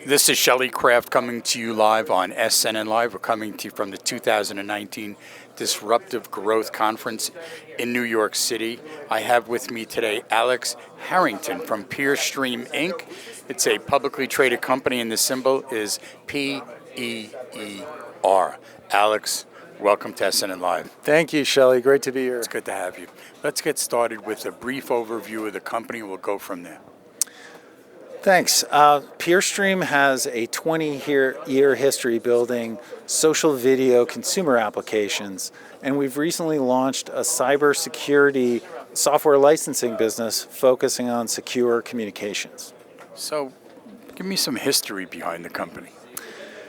This is Shelley Craft coming to you live on SNN Live. We're coming to you from the 2019 Disruptive Growth Conference in New York City. I have with me today Alex Harrington from PeerStream Inc. It's a publicly traded company and the symbol is PEER. Alex, welcome to SNN Live. Thank you, Shelley. Great to be here. It's good to have you. Let's get started with a brief overview of the company. We'll go from there. Thanks. PeerStream has a 20-year history building social video consumer applications, and we've recently launched a cybersecurity software licensing business focusing on secure communications. So, give me some history behind the company.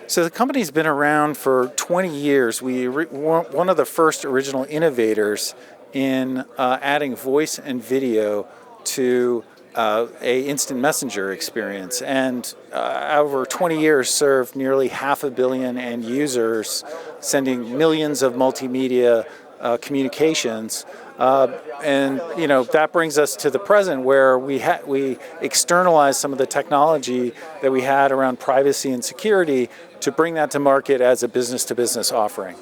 So the company's been around for 20 years. We were one of the first original innovators in adding voice and video to a instant messenger experience, and over 20 years served nearly 500 million end users, sending millions of multimedia communications. And that brings us to the present, where we externalized some of the technology that we had around privacy and security to bring that to market as a business-to-business offering.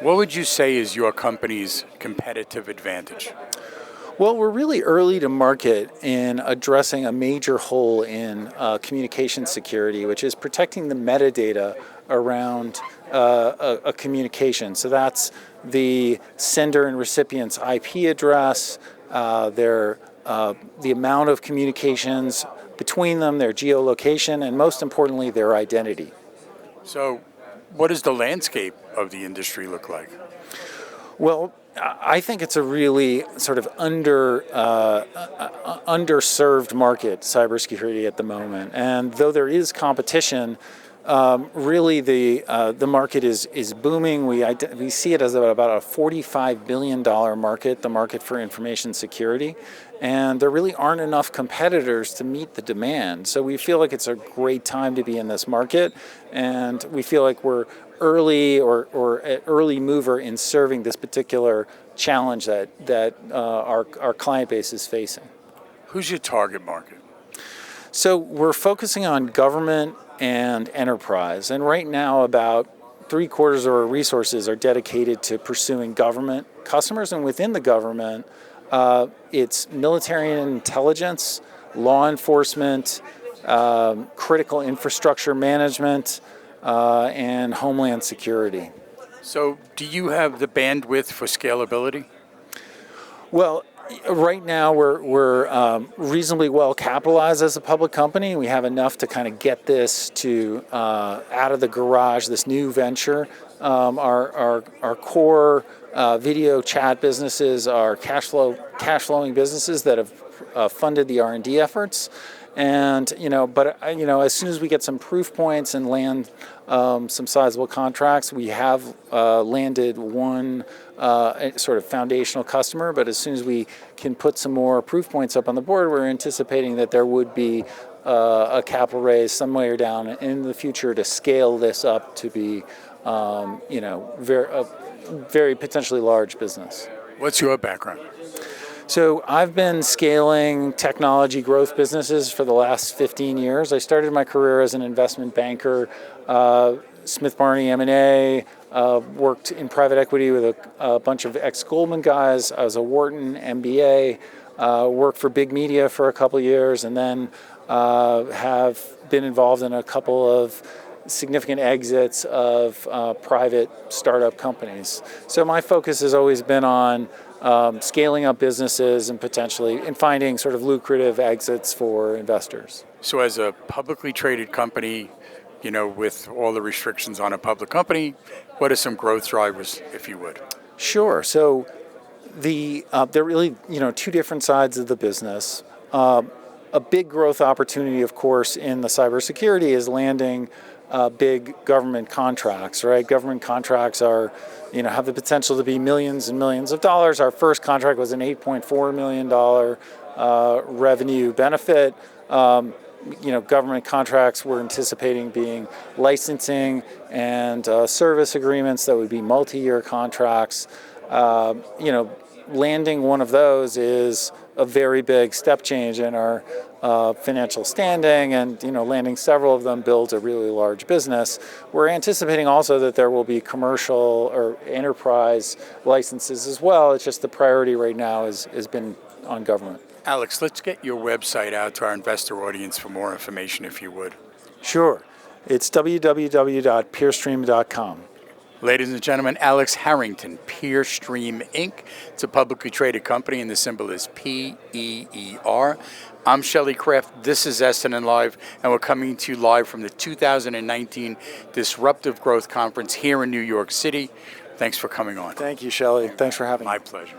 What would you say is your company's competitive advantage? Well, we're really early to market in addressing a major hole in communication security, which is protecting the metadata around a communication. So that's the sender and recipient's IP address, the amount of communications between them, their geolocation, and most importantly, their identity. So, what does the landscape of the industry look like? Well, I think it's a really sort of underserved market, cybersecurity at the moment. And though there is competition, really the market is booming. We see it as about a $45 billion market, the market for information security. And there really aren't enough competitors to meet the demand. So we feel like it's a great time to be in this market. And we feel like we're early or an early mover in serving this particular challenge that our client base is facing. Who's your target market? So we're focusing on government and enterprise, and right now about 3/4 of our resources are dedicated to pursuing government customers, and within the government, it's military and intelligence, law enforcement, critical infrastructure management, and homeland security. So, do you have the bandwidth for scalability? Well, right now we're reasonably well capitalized as a public company. We have enough to kind of get this to out of the garage, this new venture. Our core video chat businesses are cash flowing businesses that have funded the R&D efforts. And as soon as we get some proof points and land some sizable contracts, we have landed one sort of foundational customer. But as soon as we can put some more proof points up on the board, we're anticipating that there would be a capital raise somewhere down in the future to scale this up to be, very potentially large business. What's your background? So I've been scaling technology growth businesses for the last 15 years. I started my career as an investment banker, Smith Barney M&A, worked in private equity with a bunch of ex-Goldman guys. I was a Wharton MBA, worked for big media for a couple of years, and then have been involved in a couple of significant exits of private startup companies. So my focus has always been on scaling up businesses and potentially finding sort of lucrative exits for investors. So as a publicly traded company, with all the restrictions on a public company, what are some growth drivers, if you would? Sure. So there are really, two different sides of the business. A big growth opportunity, of course, in the cybersecurity is landing big government contracts, right? Government contracts have the potential to be millions and millions of dollars. Our first contract was an $8.4 million revenue benefit. Government contracts we're anticipating being licensing and service agreements that would be multi-year contracts. Landing one of those is a very big step change in our financial standing, and landing several of them builds a really large business. We're anticipating also that there will be commercial or enterprise licenses as well. It's just the priority right now has been on government. Alex, let's get your website out to our investor audience for more information, if you would. Sure. It's www.peerstream.com. Ladies and gentlemen, Alex Harrington, PeerStream Inc. It's a publicly traded company, and the symbol is PEER. I'm Shelley Kraft. This is SNN Live, and we're coming to you live from the 2019 Disruptive Growth Conference here in New York City. Thanks for coming on. Thank you, Shelley. Thanks for having me. My pleasure.